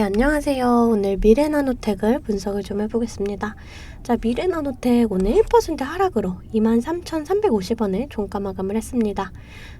네, 안녕하세요. 오늘 미래나노텍을 분석을 좀 해보겠습니다. 자, 미래나노텍 오늘 1% 하락으로 23,350원에 종가 마감을 했습니다.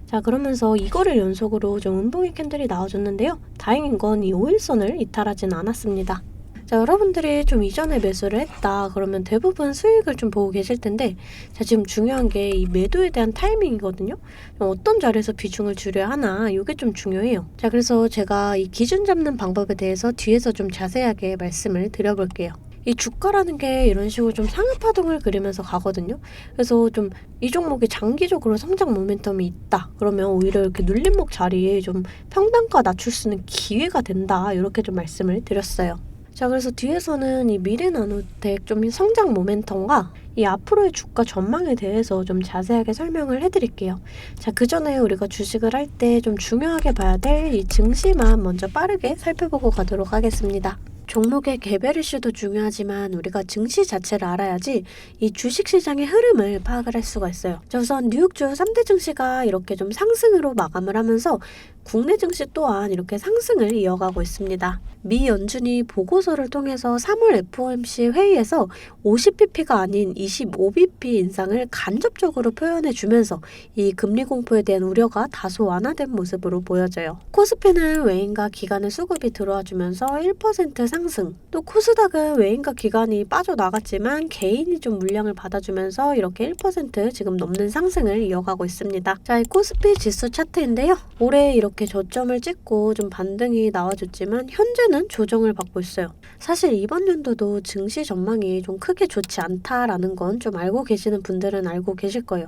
자, 그러면서 이거를 연속으로 좀 음봉의 캔들이 나와줬는데요. 다행인 건 이 5일선을 이탈하진 않았습니다. 자, 여러분들이 좀 이전에 매수를 했다 그러면 대부분 수익을 좀 보고 계실 텐데, 자, 지금 중요한 게 이 매도에 대한 타이밍이거든요. 어떤 자리에서 비중을 줄여야 하나, 이게 좀 중요해요. 자, 그래서 제가 이 기준 잡는 방법에 대해서 뒤에서 좀 자세하게 말씀을 드려볼게요. 이 주가라는 게 이런 식으로 좀 상하파동을 그리면서 가거든요. 그래서 좀 이 종목이 장기적으로 성장 모멘텀이 있다 그러면 오히려 이렇게 눌림목 자리에 좀 평단가 낮출 수 있는 기회가 된다, 이렇게 좀 말씀을 드렸어요. 자, 그래서 뒤에서는 이 미래나노텍 좀 성장 모멘텀과 이 앞으로의 주가 전망에 대해서 좀 자세하게 설명을 해드릴게요. 자, 그 전에 우리가 주식을 할 때 좀 중요하게 봐야 될 이 증시만 먼저 빠르게 살펴보고 가도록 하겠습니다. 종목의 개별 이슈도 중요하지만 우리가 증시 자체를 알아야지 이 주식시장의 흐름을 파악을 할 수가 있어요. 자, 우선 뉴욕주 3대 증시가 이렇게 좀 상승으로 마감을 하면서 국내 증시 또한 이렇게 상승을 이어가고 있습니다. 미 연준이 보고서를 통해서 3월 FOMC 회의에서 50bp가 아닌 25bp 인상을 간접적으로 표현해 주면서 이 금리 공포에 대한 우려가 다소 완화된 모습으로 보여져요. 코스피는 외인과 기관의 수급이 들어와 주면서 1% 상승, 또 코스닥은 외인과 기관이 빠져나갔지만 개인이 좀 물량을 받아주면서 이렇게 1% 지금 넘는 상승을 이어가고 있습니다. 자, 이 코스피 지수 차트인데요. 올해 이렇게 저점을 찍고 좀 반등이 나와줬지만 현재는 조정을 받고 있어요. 사실 이번 연도도 증시 전망이 좀 크게 좋지 않다라는 건 좀 알고 계시는 분들은 알고 계실 거예요.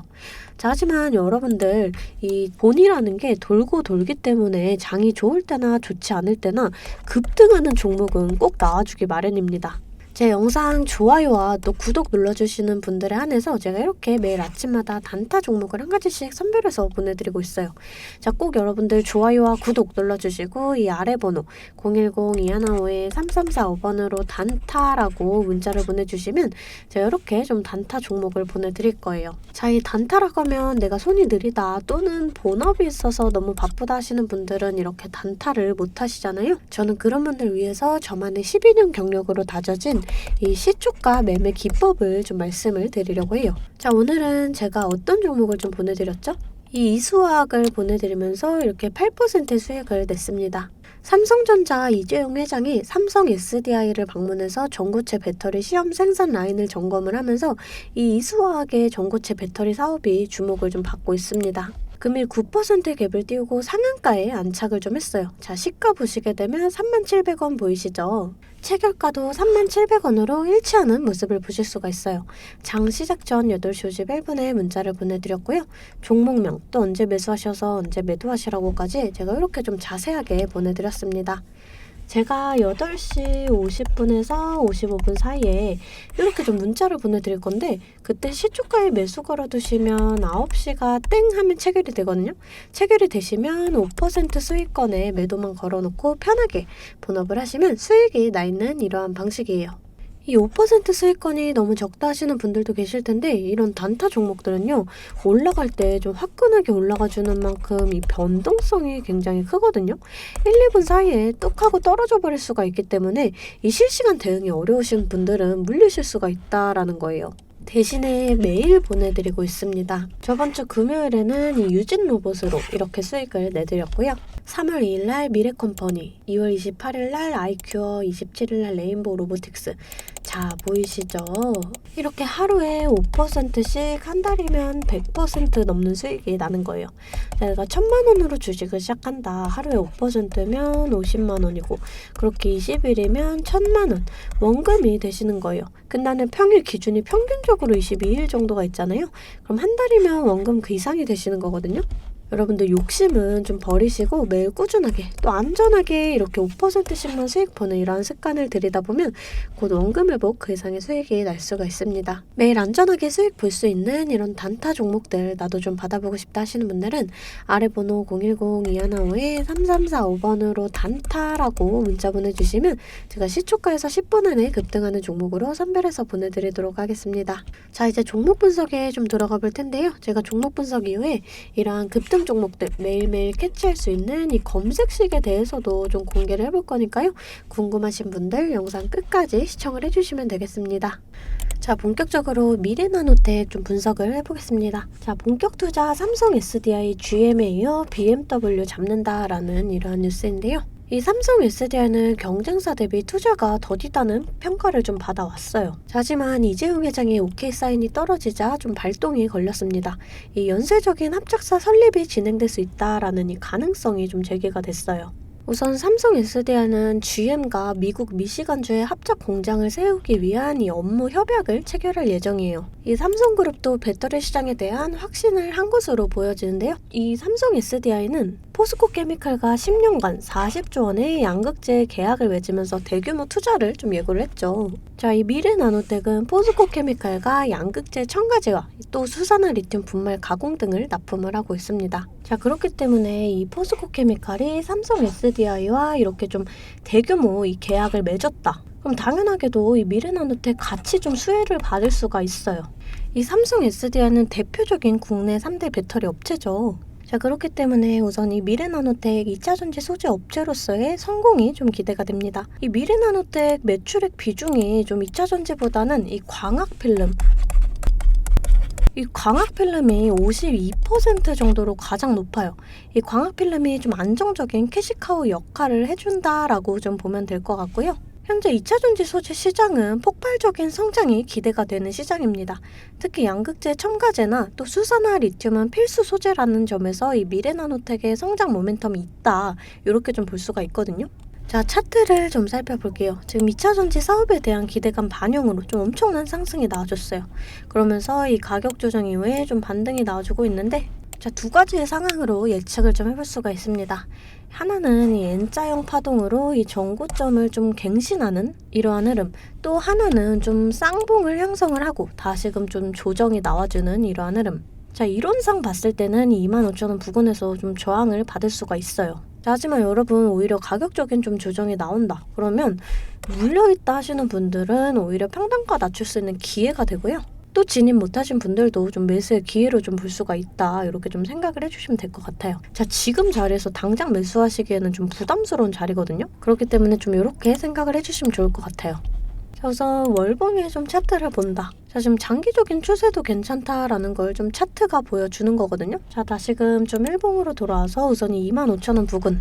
자, 하지만 여러분들 이 본이라는 게 돌고 돌기 때문에 장이 좋을 때나 좋지 않을 때나 급등하는 종목은 꼭 나와주기 마련입니다. 제 영상 좋아요와 또 구독 눌러주시는 분들에 한해서 제가 이렇게 매일 아침마다 단타 종목을 한 가지씩 선별해서 보내드리고 있어요. 자, 꼭 여러분들 좋아요와 구독 눌러주시고 이 아래 번호 010-215-3345번으로 단타라고 문자를 보내주시면 제가 이렇게 좀 단타 종목을 보내드릴 거예요. 자, 이 단타라고 하면 내가 손이 느리다 또는 본업이 있어서 너무 바쁘다 하시는 분들은 이렇게 단타를 못 하시잖아요. 저는 그런 분들 위해서 저만의 12년 경력으로 다져진 이 시초가 매매 기법을 좀 말씀을 드리려고 해요. 자, 오늘은 제가 어떤 종목을 좀 보내드렸죠? 이 이수화학을 보내드리면서 이렇게 8% 수익을 냈습니다. 삼성전자 이재용 회장이 삼성 SDI를 방문해서 전고체 배터리 시험 생산 라인을 점검을 하면서 이 이수화학의 전고체 배터리 사업이 주목을 좀 받고 있습니다. 금일 9% 갭을 띄우고 상한가에 안착을 좀 했어요. 자, 시가 보시게 되면 37,000원 보이시죠? 체결가도 37,000원으로 일치하는 모습을 보실 수가 있어요. 장 시작 전 8시 51분에 문자를 보내드렸고요. 종목명, 또 언제 매수하셔서 언제 매도하시라고까지 제가 이렇게 좀 자세하게 보내드렸습니다. 제가 8시 50분에서 55분 사이에 이렇게 좀 문자를 보내드릴 건데, 그때 시초가에 매수 걸어두시면 9시가 땡 하면 체결이 되거든요. 체결이 되시면 5% 수익권에 매도만 걸어놓고 편하게 본업을 하시면 수익이 나 있는 이러한 방식이에요. 이 5% 수익권이 너무 적다 하시는 분들도 계실 텐데, 이런 단타 종목들은요, 올라갈 때 좀 화끈하게 올라가 주는 만큼 이 변동성이 굉장히 크거든요. 1, 2분 사이에 뚝 하고 떨어져 버릴 수가 있기 때문에 이 실시간 대응이 어려우신 분들은 물리실 수가 있다라는 거예요. 대신에 매일 보내드리고 있습니다. 저번 주 금요일에는 이 유진 로봇으로 이렇게 수익을 내드렸고요. 3월 2일날 미래컴퍼니, 2월 28일날 아이큐어, 27일날 레인보우 로보틱스. 자, 보이시죠? 이렇게 하루에 5%씩 한 달이면 100% 넘는 수익이 나는 거예요. 내가 1,000만원으로 주식을 시작한다. 하루에 5%면 50만원이고, 그렇게 20일이면 1,000만원 원금이 되시는 거예요. 끝나는 평일 기준이 평균적으로 22일 정도가 있잖아요. 그럼 한 달이면 원금 그 이상이 되시는 거거든요. 여러분들 욕심은 좀 버리시고 매일 꾸준하게 또 안전하게 이렇게 5%씩만 수익 보는 이러한 습관을 들이다 보면 곧 원금 회복 그 이상의 수익이 날 수가 있습니다. 매일 안전하게 수익 볼 수 있는 이런 단타 종목들 나도 좀 받아보고 싶다 하시는 분들은 아래 번호 010-215-3345번으로 단타라고 문자 보내주시면 제가 시초가에서 10분 안에 급등하는 종목으로 선별해서 보내드리도록 하겠습니다. 자, 이제 종목 분석에 좀 들어가 볼 텐데요. 제가 종목 분석 이후에 이러한 급등 모든 종목들 매일매일 캐치할 수 있는 이 검색식에 대해서도 좀 공개를 해볼 거니까요. 궁금하신 분들 영상 끝까지 시청을 해주시면 되겠습니다. 자, 본격적으로 미래나노텍 좀 분석을 해보겠습니다. 자, 본격 투자 삼성 SDI GM에 이어 BMW 잡는다라는 이러한 뉴스인데요. 이 삼성 SDI는 경쟁사 대비 투자가 더디다는 평가를 좀 받아왔어요. 하지만 이재용 회장의 오케이 사인이 떨어지자 좀 발동이 걸렸습니다. 이 연쇄적인 합작사 설립이 진행될 수 있다라는 이 가능성이 좀 제기가 됐어요. 우선 삼성 SDI는 GM과 미국 미시간주에 합작 공장을 세우기 위한 이 업무 협약을 체결할 예정이에요. 이 삼성그룹도 배터리 시장에 대한 확신을 한 것으로 보여지는데요. 이 삼성 SDI는 포스코 케미칼과 10년간 40조 원의 양극재 계약을 맺으면서 대규모 투자를 좀 예고를 했죠. 자, 이 미래나노텍은 포스코 케미칼과 양극재 첨가제와 또 수산화 리튬 분말 가공 등을 납품을 하고 있습니다. 자, 그렇기 때문에 이 포스코 케미칼이 삼성 SDI와 이렇게 좀 대규모 이 계약을 맺었다. 그럼 당연하게도 이 미래나노텍 같이 좀 수혜를 받을 수가 있어요. 이 삼성 SDI는 대표적인 국내 3대 배터리 업체죠. 자, 그렇기 때문에 우선 이 미래나노텍 2차전지 소재 업체로서의 성공이 좀 기대가 됩니다. 이 미래나노텍 매출액 비중이 좀 2차전지보다는 이 광학필름, 이 광학필름이 52% 정도로 가장 높아요. 이 광학필름이 좀 안정적인 캐시카우 역할을 해준다라고 좀 보면 될 것 같고요. 현재 2차전지 소재 시장은 폭발적인 성장이 기대가 되는 시장입니다. 특히 양극재 첨가제나 또 수산화 리튬은 필수 소재라는 점에서 이 미래나노텍의 성장 모멘텀이 있다. 이렇게 좀 볼 수가 있거든요. 자, 차트를 좀 살펴볼게요. 지금 2차전지 사업에 대한 기대감 반영으로 좀 엄청난 상승이 나와줬어요. 그러면서 이 가격 조정 이후에 좀 반등이 나와주고 있는데, 자, 두 가지의 상황으로 예측을 좀 해볼 수가 있습니다. 하나는 이 N자형 파동으로 이 전고점을 좀 갱신하는 이러한 흐름, 또 하나는 좀 쌍봉을 형성을 하고 다시금 좀 조정이 나와주는 이러한 흐름. 자, 이론상 봤을 때는 25,000원 부근에서 좀 저항을 받을 수가 있어요. 자, 하지만 여러분, 오히려 가격적인 좀 조정이 나온다. 그러면 물려있다 하시는 분들은 오히려 평단가 낮출 수 있는 기회가 되고요. 또 진입 못하신 분들도 좀 매수의 기회로 좀 볼 수가 있다. 이렇게 좀 생각을 해주시면 될 것 같아요. 자, 지금 자리에서 당장 매수하시기에는 좀 부담스러운 자리거든요. 그렇기 때문에 좀 이렇게 생각을 해주시면 좋을 것 같아요. 자, 우선 월봉의 좀 차트를 본다. 자, 지금 장기적인 추세도 괜찮다라는 걸 좀 차트가 보여주는 거거든요. 자, 다시금 좀 일봉으로 돌아와서 우선 이 25,000원 부근,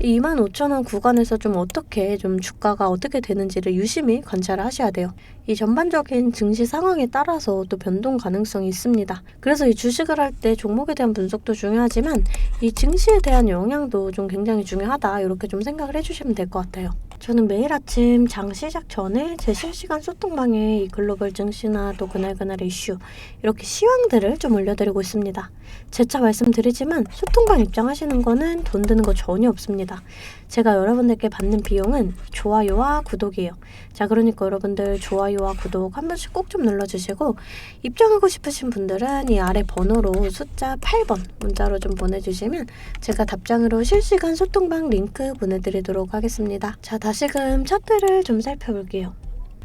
이 25,000원 구간에서 좀 어떻게 좀 주가가 어떻게 되는지를 유심히 관찰을 하셔야 돼요. 이 전반적인 증시 상황에 따라서 또 변동 가능성이 있습니다. 그래서 이 주식을 할 때 종목에 대한 분석도 중요하지만 이 증시에 대한 영향도 좀 굉장히 중요하다. 이렇게 좀 생각을 해주시면 될 것 같아요. 저는 매일 아침 장 시작 전에 제 실시간 소통방에 이 글로벌 증시나 또 그날그날의 이슈, 이렇게 시황들을 좀 올려드리고 있습니다. 재차 말씀드리지만 소통방 입장하시는 거는 돈 드는 거 전혀 없습니다. 제가 여러분들께 받는 비용은 좋아요와 구독이에요. 자, 그러니까 여러분들 좋아요와 구독 한 번씩 꼭 좀 눌러주시고, 입장하고 싶으신 분들은 이 아래 번호로 숫자 8번 문자로 좀 보내주시면 제가 답장으로 실시간 소통방 링크 보내드리도록 하겠습니다. 자, 다시금 차트를 좀 살펴볼게요.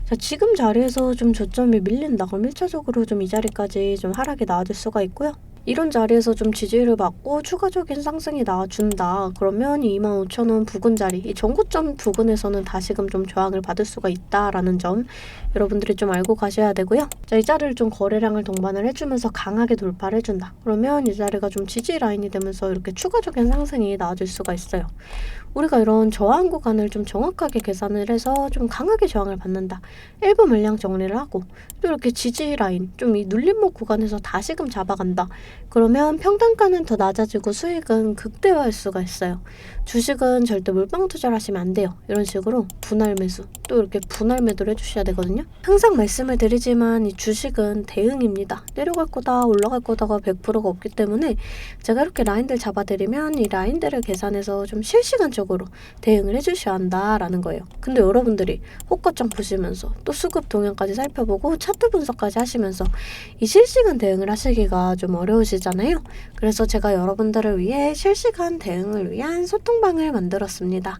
자, 지금 자리에서 좀 저점이 밀린다. 그럼 1차적으로 좀 이 자리까지 좀 하락이 나와줄 수가 있고요. 이런 자리에서 좀 지지를 받고 추가적인 상승이 나와준다. 그러면 25,000원 부근 자리, 이 전고점 부근에서는 다시금 좀 저항을 받을 수가 있다라는 점 여러분들이 좀 알고 가셔야 되고요. 자, 이 자리를 좀 거래량을 동반을 해주면서 강하게 돌파를 해준다. 그러면 이 자리가 좀 지지 라인이 되면서 이렇게 추가적인 상승이 나와줄 수가 있어요. 우리가 이런 저항 구간을 좀 정확하게 계산을 해서 좀 강하게 저항을 받는다. 일부 물량 정리를 하고 또 이렇게 지지 라인, 좀 이 눌림목 구간에서 다시금 잡아간다. 그러면 평단가는 더 낮아지고 수익은 극대화할 수가 있어요. 주식은 절대 몰빵 투자를 하시면 안 돼요. 이런 식으로 분할 매수, 또 이렇게 분할 매도를 해주셔야 되거든요. 항상 말씀을 드리지만 이 주식은 대응입니다. 내려갈 거다 올라갈 거다가 100%가 없기 때문에 제가 이렇게 라인들 잡아드리면 이 라인들을 계산해서 좀 실시간적으로 대응을 해주셔야 한다라는 거예요. 근데 여러분들이 호가창 보시면서 또 수급 동향까지 살펴보고 차트 분석까지 하시면서 이 실시간 대응을 하시기가 좀 어려우시잖아요. 그래서 제가 여러분들을 위해 실시간 대응을 위한 소통방을 만들었습니다.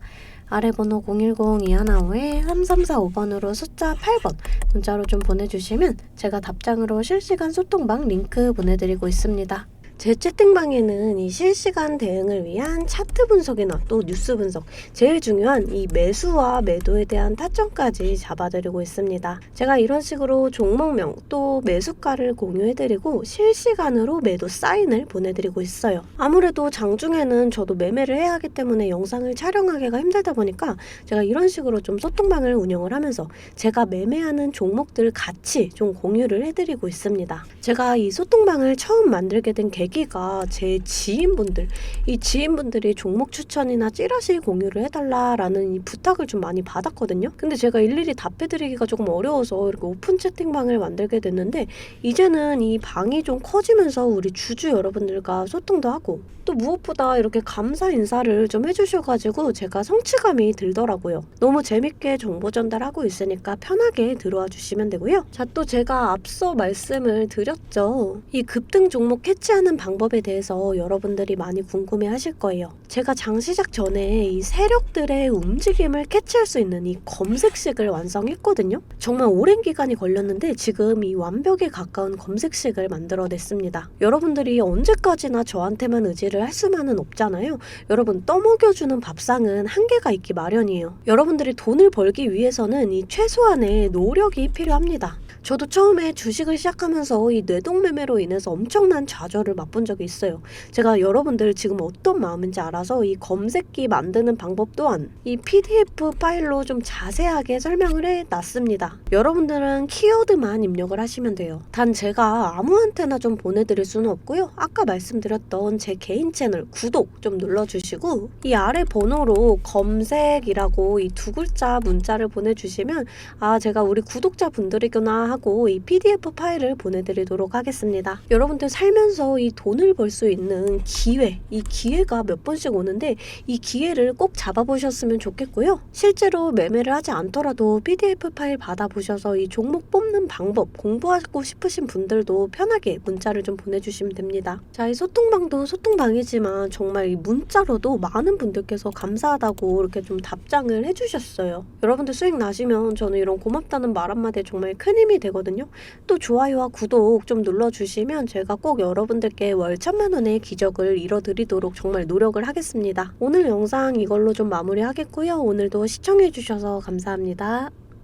아래 번호 010-215-3345번으로 숫자 8번 문자로 좀 보내주시면 제가 답장으로 실시간 소통방 링크 보내드리고 있습니다. 제 채팅방에는 이 실시간 대응을 위한 차트 분석이나 또 뉴스 분석, 제일 중요한 이 매수와 매도에 대한 타점까지 잡아드리고 있습니다. 제가 이런 식으로 종목명 또 매수가를 공유해드리고 실시간으로 매도 사인을 보내드리고 있어요. 아무래도 장중에는 저도 매매를 해야 하기 때문에 영상을 촬영하기가 힘들다 보니까 제가 이런 식으로 좀 소통방을 운영을 하면서 제가 매매하는 종목들 같이 좀 공유를 해드리고 있습니다. 제가 이 소통방을 처음 만들게 된 계기가 제 지인분들, 이 지인분들이 종목 추천이나 찌라시 공유를 해달라라는 이 부탁을 좀 많이 받았거든요. 근데 제가 일일이 답해드리기가 조금 어려워서 이렇게 오픈 채팅방을 만들게 됐는데, 이제는 이 방이 좀 커지면서 우리 주주 여러분들과 소통도 하고 또 무엇보다 이렇게 감사 인사를 좀 해주셔가지고 제가 성취감이 들더라고요. 너무 재밌게 정보 전달하고 있으니까 편하게 들어와 주시면 되고요. 자, 또 제가 앞서 말씀을 드렸죠. 이 급등 종목 캐치하는 방법에 대해서 여러분들이 많이 궁금해 하실 거예요. 제가 장 시작 전에 이 세력들의 움직임을 캐치할 수 있는 이 검색식을 완성했거든요. 정말 오랜 기간이 걸렸는데 지금 이 완벽에 가까운 검색식을 만들어냈습니다. 여러분들이 언제까지나 저한테만 의지를 할 수만은 없잖아요. 여러분, 떠먹여주는 밥상은 한계가 있기 마련이에요. 여러분들이 돈을 벌기 위해서는 이 최소한의 노력이 필요합니다. 저도 처음에 주식을 시작하면서 이 뇌동매매로 인해서 엄청난 좌절을 맛본 적이 있어요. 제가 여러분들 지금 어떤 마음인지 알아서 이 검색기 만드는 방법 또한 이 PDF 파일로 좀 자세하게 설명을 해놨습니다. 여러분들은 키워드만 입력을 하시면 돼요. 단 제가 아무한테나 좀 보내드릴 수는 없고요. 아까 말씀드렸던 제 개인 채널 구독 좀 눌러주시고 이 아래 번호로 검색이라고 이 두 글자 문자를 보내주시면 아, 제가 우리 구독자분들이구나 하고 이 PDF 파일을 보내드리도록 하겠습니다. 여러분들 살면서 이 돈을 벌 수 있는 기회, 이 기회가 몇 번씩 오는데 이 기회를 꼭 잡아보셨으면 좋겠고요. 실제로 매매를 하지 않더라도 PDF 파일 받아보셔서 이 종목 뽑는 방법 공부하고 싶으신 분들도 편하게 문자를 좀 보내주시면 됩니다. 자, 이 소통방도 소통방이지만 정말 이 문자로도 많은 분들께서 감사하다고 이렇게 좀 답장을 해주셨어요. 여러분들 수익 나시면 저는 이런 고맙다는 말 한마디에 정말 큰 힘이 되거든요. 또 좋아요와 구독 좀 눌러주시면 제가 꼭 여러분들께 월 1,000만 원의 기적을 이뤄드리도록 정말 노력을 하겠습니다. 오늘 영상 이걸로 좀 마무리하겠고요. 오늘도 시청해주셔서 감사합니다.